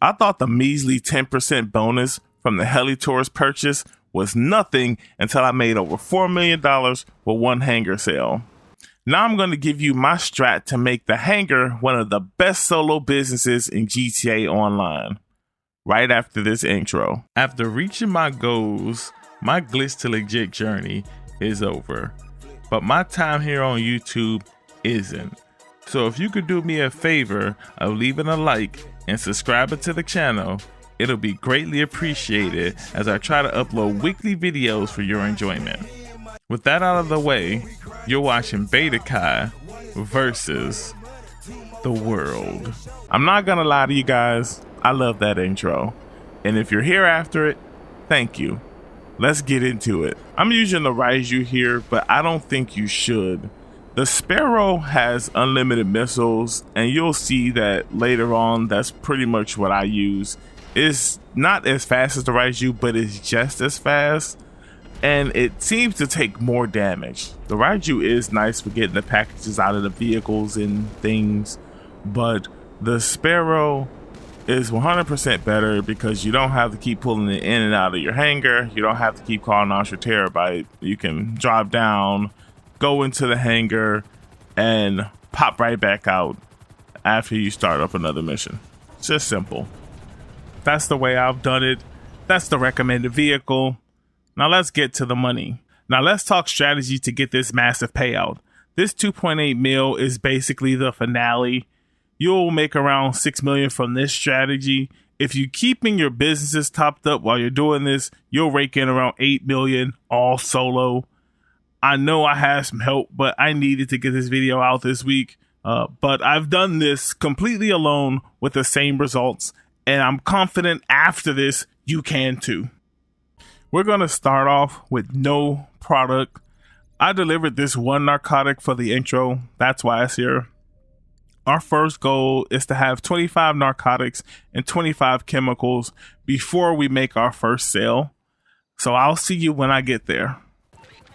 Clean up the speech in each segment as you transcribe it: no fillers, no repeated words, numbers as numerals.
I thought the measly 10% bonus from the Heli-Tours purchase was nothing until I made over $4 million with one Hangar sale. Now I'm going to give you my strat to make the Hangar one of the best solo businesses in GTA Online. Right after this intro. After reaching my goals, my glitch to legit journey is over. But my time here on YouTube isn't. So if you could do me a favor of leaving a like and subscribing to the channel, it'll be greatly appreciated as I try to upload weekly videos for your enjoyment. With that out of the way, you're watching Batakai versus the world. I'm not gonna lie to you guys, I love that intro. And if you're here after it, thank you. Let's get into it. I'm using the Raiju here, but I don't think you should. The Sparrow has unlimited missiles, and you'll see that later on. That's pretty much what I use. It's not as fast as the Raiju, but it's just as fast. And it seems to take more damage. The Raiju is nice for getting the packages out of the vehicles and things, but the Sparrow is 100% better because you don't have to keep pulling it in and out of your hangar. You don't have to keep calling out your terabyte. You can drop down, go into the hangar, and pop right back out after you start up another mission. It's just simple. That's the way I've done it. That's the recommended vehicle. Now let's get to the money. Now let's talk strategy to get this massive payout. This 2.8 mil is basically the finale. You'll make around 6 million from this strategy. If you're keeping your businesses topped up while you're doing this, you'll rake in around 8 million all solo. I know I had some help, but I needed to get this video out this week. But I've done this completely alone with the same results, and I'm confident after this you can too. We're going to start off with no product. I delivered this one narcotic for the intro. That's why it's here. Our first goal is to have 25 narcotics and 25 chemicals before we make our first sale. So I'll see you when I get there.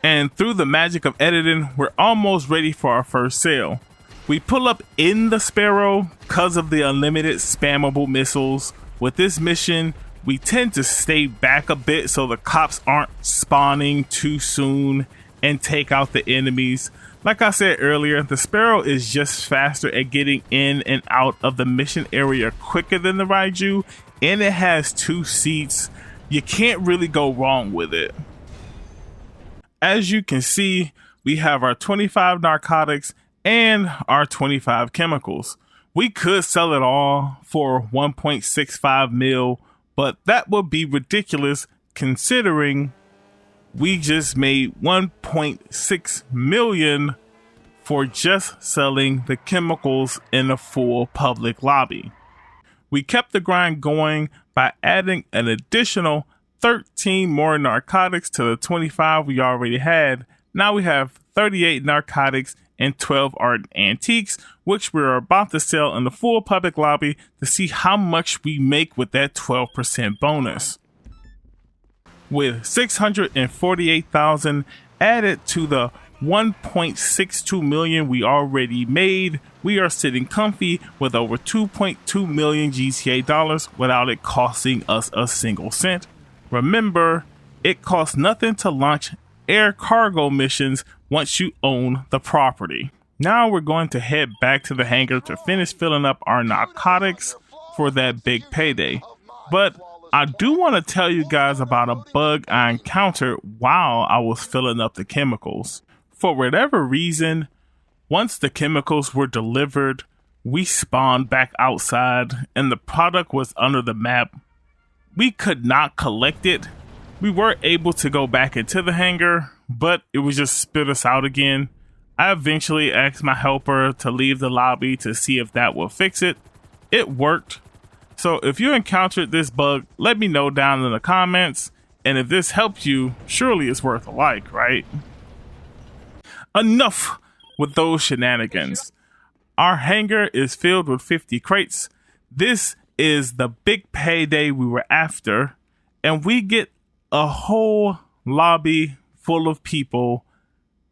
And through the magic of editing, we're almost ready for our first sale. We pull up in the Sparrow because of the unlimited spammable missiles. With this mission, we tend to stay back a bit so the cops aren't spawning too soon and take out the enemies. Like I said earlier, the Sparrow is just faster at getting in and out of the mission area quicker than the Raiju, and it has 2 seats. You can't really go wrong with it. As you can see, we have our 25 narcotics and our 25 chemicals. We could sell it all for 1.65 mil, but that would be ridiculous considering we just made 1.6 million for just selling the chemicals in a full public lobby. We kept the grind going by adding an additional 13 more narcotics to the 25 we already had. Now we have 38 narcotics and 12 art antiques, which we're about to sell in the full public lobby to see how much we make with that 12% bonus. With 648,000 added to the 1.62 million we already made, we are sitting comfy with over 2.2 million GTA dollars without it costing us a single cent. Remember, it costs nothing to launch air cargo missions once you own the property. Now we're going to head back to the hangar to finish filling up our narcotics for that big payday. But I do want to tell you guys about a bug I encountered while I was filling up the chemicals. For whatever reason, once the chemicals were delivered, we spawned back outside and the product was under the map. We could not collect it. We were able to go back into the hangar, but it would just spit us out again. I eventually asked my helper to leave the lobby to see if that would fix it. It worked. So if you encountered this bug, let me know down in the comments. And if this helped you, surely it's worth a like, right? Enough with those shenanigans. Our hangar is filled with 50 crates. This is the big payday we were after. And we get a whole lobby full of people.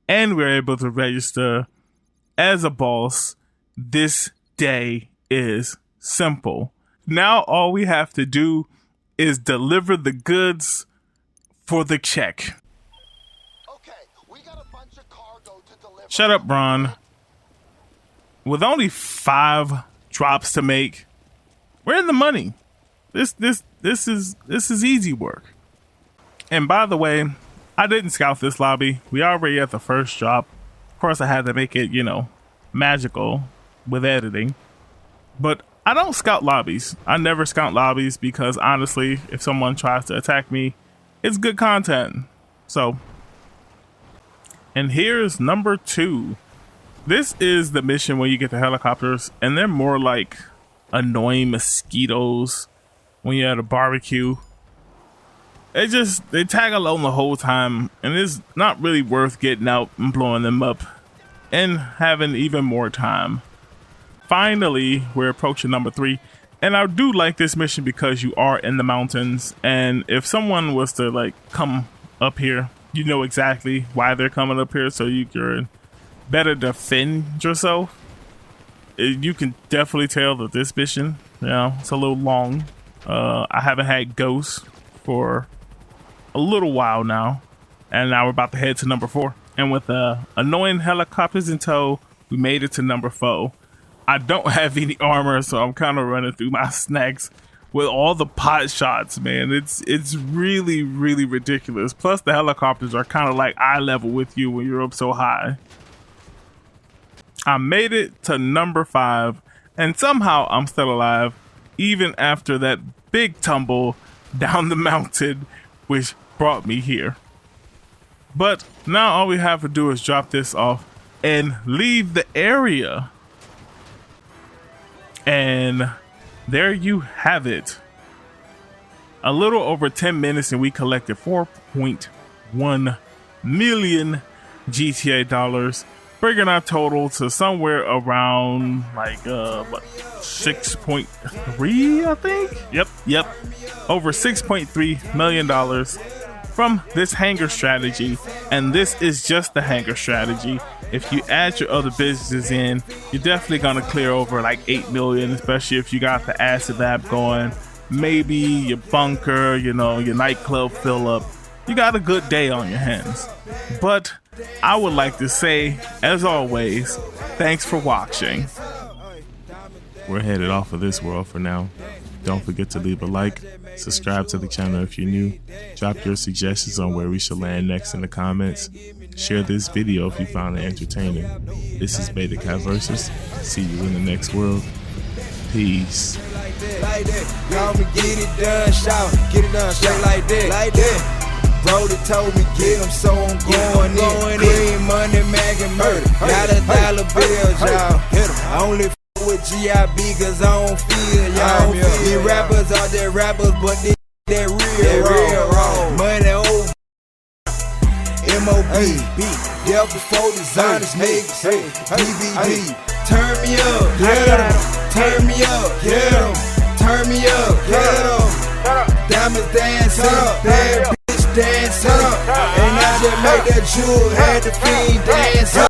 And we're able to register as a boss. This day is simple. Now all we have to do is deliver the goods for the check. Okay, we got a bunch of cargo to deliver. Shut up, Bron. With only 5 drops to make, we're in the money. This is easy work. And by the way, I didn't scout this lobby. We already at the first drop. Of course, I had to make it, magical with editing. But I don't scout lobbies. I never scout lobbies because honestly, if someone tries to attack me, it's good content. So, and here's number 2. This is the mission where you get the helicopters, and they're more like annoying mosquitoes when you're at a barbecue. They tag along the whole time, and it's not really worth getting out and blowing them up and having even more time. Finally, we're approaching number 3, and I do like this mission because you are in the mountains, and if someone was to like come up here, you know exactly why they're coming up here, so you can better defend yourself. You can definitely tell that this mission, it's a little long. I haven't had ghosts for a little while now, and now we're about to head to number 4. And with annoying helicopters in tow, we made it to number 4. I don't have any armor, so I'm kind of running through my snacks with all the pot shots, man. It's really, really ridiculous. Plus, the helicopters are kind of like eye level with you when you're up so high. I made it to number 5, and somehow I'm still alive, even after that big tumble down the mountain, which brought me here. But now all we have to do is drop this off and leave the area. And there you have it. A little over 10 minutes and we collected 4.1 million GTA dollars, bringing our total to somewhere around like 6.3, I think. Yep. Over $6.3 million from this hangar strategy, and this is just the hangar strategy. If you add your other businesses in, you're definitely gonna clear over like 8 million, especially if you got the acid app going, maybe your bunker, your nightclub fill up. You got a good day on your hands. But I would like to say, as always, thanks for watching. We're headed off of this world for now. Don't forget to leave a like, subscribe to the channel if you're new, drop your suggestions on where we should land next in the comments, share this video if you found it entertaining. This is Batakai Versus. See you in the next world. Peace. Like that, y'all me get it done, shout, get it done, straight like that. Brody told me get him, so I'm going in. Green money, mag and murder. $1 bills, y'all. I only with GIB cause I don't feel y'all. These rappers are their rappers, but they real raw. Money over MOB, there before designers niggas. DVD, turn me up, get 'em. Turn me up, get 'em. Turn me up, get 'em. Diamonds dancing, bad bitch dancing. And I just make that jewel, had the fiend dancing.